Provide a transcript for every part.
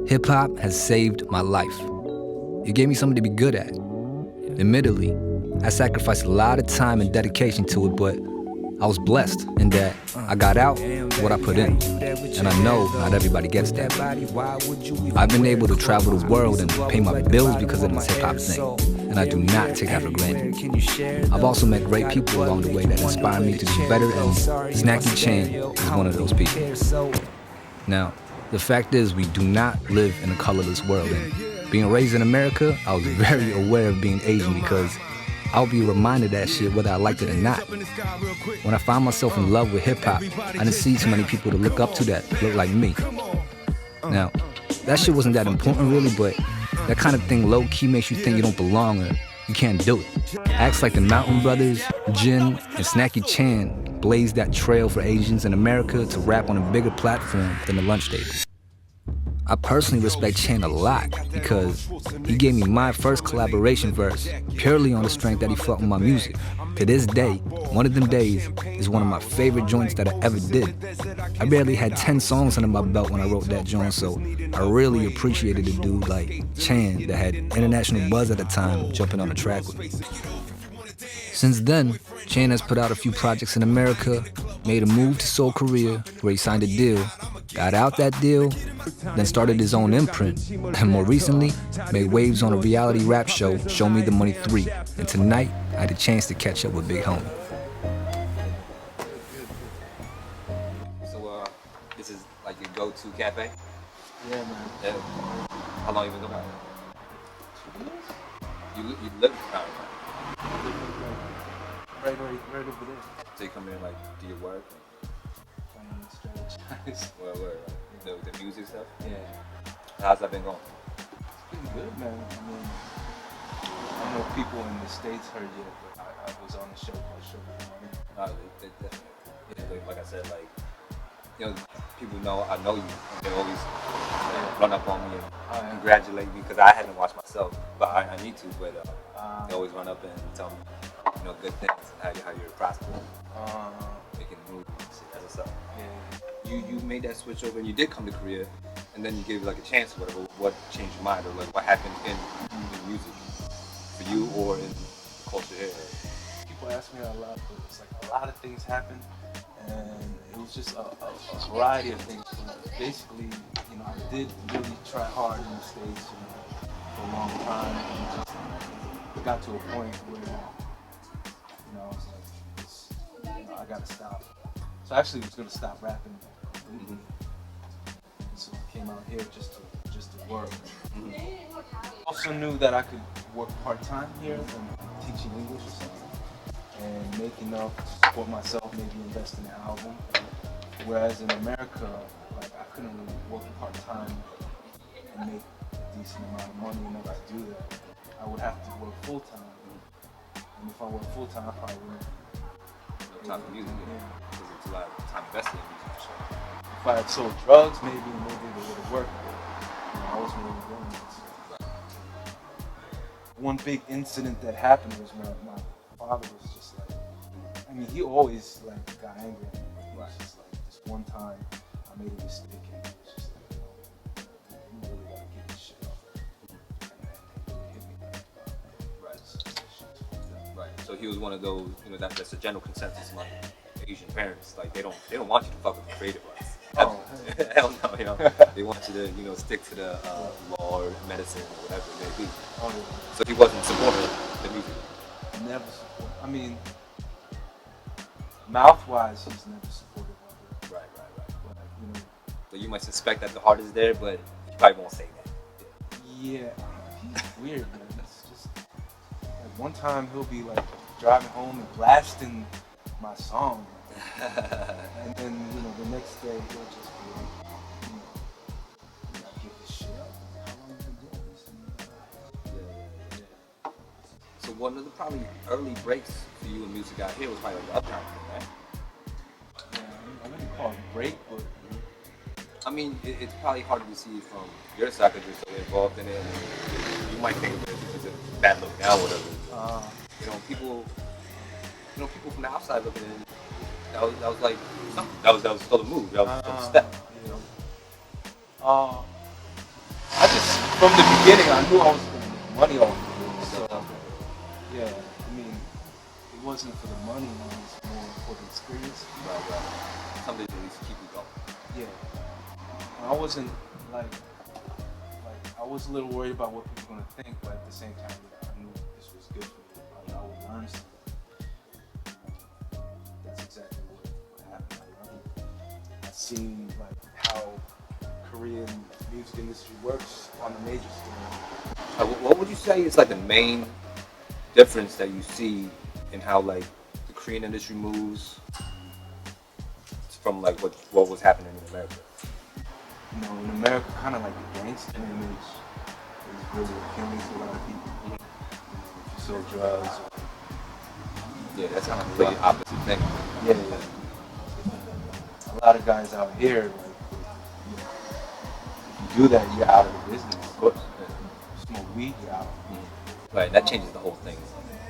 Hip-hop has saved my life. It gave me something to be good at. Admittedly, I sacrificed a lot of time and dedication to it, but I was blessed in that I got out what I put in. And I know not everybody gets that. I've been able to travel the world and pay my bills because of this hip-hop thing, and I do not take that for granted. I've also met great people along the way that inspire me to do better, and Snacky Chan is one of those people. Now, the fact is, we do not live in a colorless world, and being raised in America, I was very aware of being Asian because I'll be reminded of that shit whether I liked it or not. When I found myself in love with hip-hop, I didn't see too many people to look up to that look like me. Now, that shit wasn't that important really, but that kind of thing low-key makes you think you don't belong or you can't do it. Acts like the Mountain Brothers, Jin, and Snacky Chan blazed that trail for Asians in America to rap on a bigger platform than the lunch table. I personally respect Chan a lot because he gave me my first collaboration verse purely on the strength that he felt in my music. To this day, One of Them Days is one of my favorite joints that I ever did. I barely had 10 songs under my belt when I wrote that joint, so I really appreciated a dude like Chan that had international buzz at the time jumping on the track with me. Since then, Chan has put out a few projects in America, made a move to Seoul, Korea, where he signed a deal, got out that deal, then started his own imprint, and more recently, made waves on a reality rap show, Show Me the Money 3, and tonight, I had a chance to catch up with Big Homie. So, this is like your go-to cafe? Yeah, man. Yeah. How long you been going? 2 years? You live around, right? Right over there. So you come in like do your work? Playing stretch. Where the music stuff? Yeah. How's that been going? It's been good, man. I mean, I don't know if people in the States heard yet, but I was on the show called Show Me the Money. They definitely. Yeah. Like I said, like, you know, people know I know you, and they always run up on me and congratulate me because I hadn't watched myself, but I need to. But they always run up and tell me, you know, good things and how you're prospering, making moves. That's what's up. Yeah. You made that switch over and you did come to Korea, and then you gave like a chance or whatever. What changed your mind, or like what happened in music for you or in culture here? People ask me that a lot, but it's like a lot of things happened, and it was just a variety of things. But basically, you know, I did really try hard in the States, you know, for a long time, and just it got to a point where, you know, I was like, you know, I gotta stop. So I actually was gonna stop rapping completely. So I came out here just to work. Also knew that I could work part-time here and teaching English or something, and make enough to support myself, maybe invest in an album. Whereas in America, like I couldn't really work part-time and make a decent amount of money enough to do that. I would have to work full-time. And if I work full-time, I probably wouldn't. No time for music, because it's a lot of time invested in music for sure. If I had sold drugs, maybe it would have worked. But, you know, I wasn't really doing this. One big incident that happened was when my father was just like, I mean, he always like got angry at me, but it was just like this one time I made a mistake and he was just like, you really gotta get this shit off. And it hit me like, Right. So he was one of those, you know, that's a general consensus among Asian parents. Like they don't want you to fuck with the creative arts. oh, Hell no, you know. They want you to, you know, stick to the law or medicine or whatever it may be. oh yeah. So he wasn't supporting the music. Never support. I mean, mouth-wise, he's never supportive of it. Right. But you know, So you might suspect that the heart is there, but he probably won't say that. yeah, he's weird, man. It's just like one time he'll be like driving home and blasting my song, and then you know the next day he'll just be like, you gotta get this shit up. How long have you been doing this? Yeah. So one of the probably early breaks for you in music out here was probably like the Uptown thing, right? Yeah, I wouldn't call it a break, but I mean, it's probably harder to see from your side because you're so involved in it. And you might think that it's a bad look now, or whatever. You know, people from the outside looking in, that was like something. That was still a move. That was still a step. You know, from the beginning, I knew I was going to make money off of it. So, yeah, I mean, it wasn't for the money, it was more for the experience. Right. Something to at least keep you going. Yeah. And I wasn't like I was a little worried about what people were going to think, but at the same time, I knew this was good for me. I would learn something. That's exactly what happened. I learned. I seen like how Korean music industry works on a major scale. What would you say is like the main difference that you see in how like the Korean industry moves from like what was happening in America? You know, in America, kind of like the gangster image is really appealing to a lot of people. If you sell drugs. Yeah, that's kind of a completely opposite thing. Yeah. A lot of guys out here, like, you know, if you do that, you're out of the business. Of course. Smoke weed, you're out. Right, that changes the whole thing.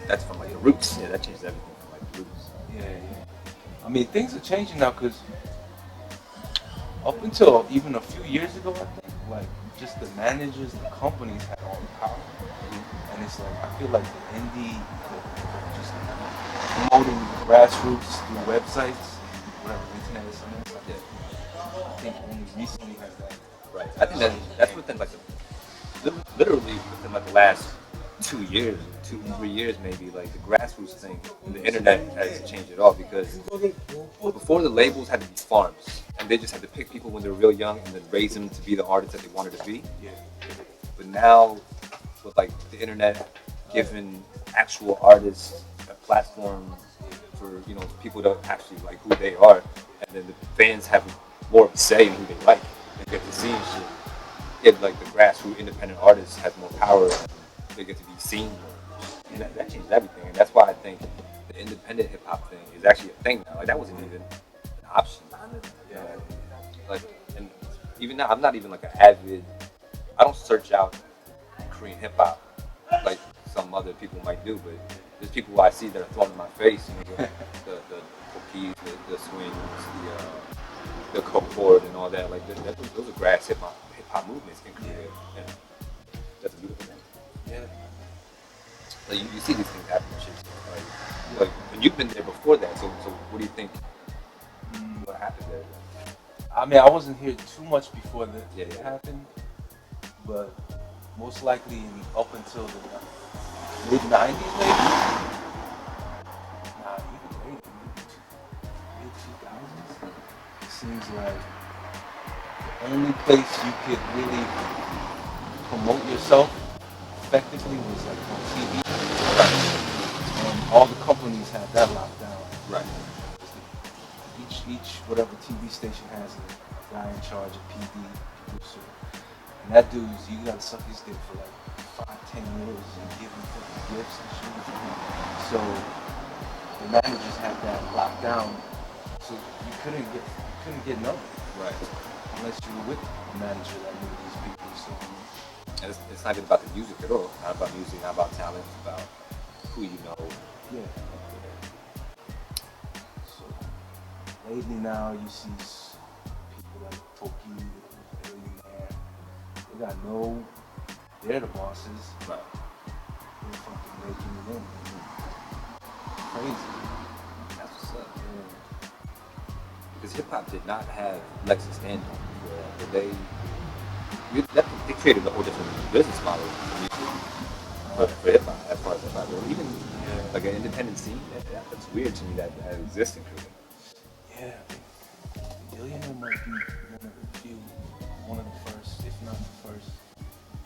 That's from like the roots. Yeah, that changes everything from like the roots. Yeah. I mean, things are changing now because up until even a few years ago, I think, like, just the managers, the companies had all the power. And it's like, I feel like the indie, just promoting grassroots through websites, whatever, internet is something like that. I think only recently has that. Right. I think that's within like literally within like the last 2 years, 2-3 years maybe, like the grassroots thing and the internet has changed it all because before the labels had to be farms and they just had to pick people when they were real young and then raise them to be the artists that they wanted to be. Yeah. But now with like the internet giving actual artists a platform for, you know, people to actually like who they are, and then the fans have more of a say in who they like. They get to see and shit. Yeah, like the grassroots independent artists have more power and they get to be seen more. And that changes everything. And that's why I think the independent hip hop thing is actually a thing now. Like that wasn't even an option. Yeah. Like, and even now, I'm not even like an avid. I don't search out Korean hip hop like some other people might do, but there's people who I see that are thrown in my face. You know, the keys, the swings, the coke board, and all that. Like those are grass hip hop movements in Korea, and that's a beautiful thing. Yeah. Like you see these things happen and shit. Like and you've been there before that. So what do you think? What happened there? I mean, I wasn't here too much before that happened, but most likely up until the mid-90s, maybe. Nah, even later, mid-2000s. It seems like the only place you could really promote yourself effectively was like on TV. And all the companies had that locked down. Right. Each whatever TV station has a guy in charge, a PD, producer. And that dude's, you gotta suck his dick for like 5-10 years and give him fucking gifts and shit. So the managers had that locked down. So you couldn't get nothing. Right. Unless you were with a manager that knew these people. So And it's not even about the music at all. Not about music, not about talent, it's about who you know. yeah. So lately now you see people like Toki, Billionaire. They got they're the bosses. Right. They're fucking making it in. Crazy. That's what's up. Yeah. Because hip hop did not have legs to stand on before, but they created a whole different business model for hip hop as far as hip hop. Even like an independent scene, that's weird to me that exists in Korea. Yeah, Billionaire might be one of the first, if not the first.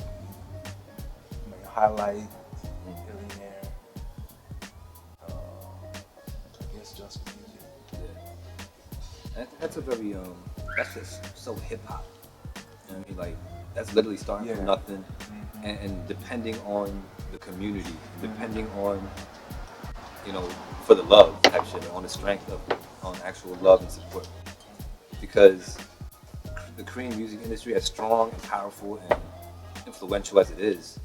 I mean, highlight Billionaire. I guess Just Music. Yeah. That's a very that's just so hip hop. You know what I mean? Like that's literally starting from nothing, and depending on the community, depending on, you know, for the love type shit, on the strength of, on actual love and support. Because the Korean music industry, as strong and powerful and influential as it is,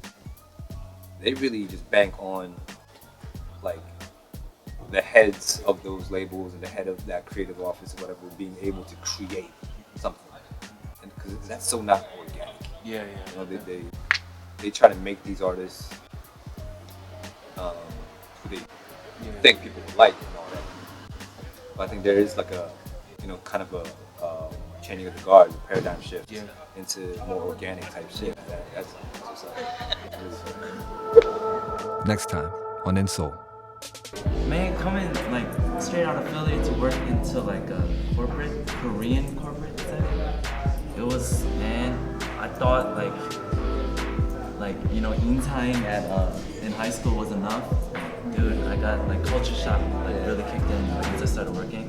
they really just bank on like the heads of those labels and the head of that creative office or whatever being able to create something, and because that's so not organic. Yeah. You know, they try to make these artists who they think people would like and all that. But I think there is like a, kind of a changing of the guard, a paradigm shift into more organic type shit. That's what's up. Next time on In Seoul. Man, coming like straight out of Philly to work into like a Korean corporate setting, it was, man, I thought like in-tying in high school was enough. Dude, I got like culture shock like really kicked in once I started working.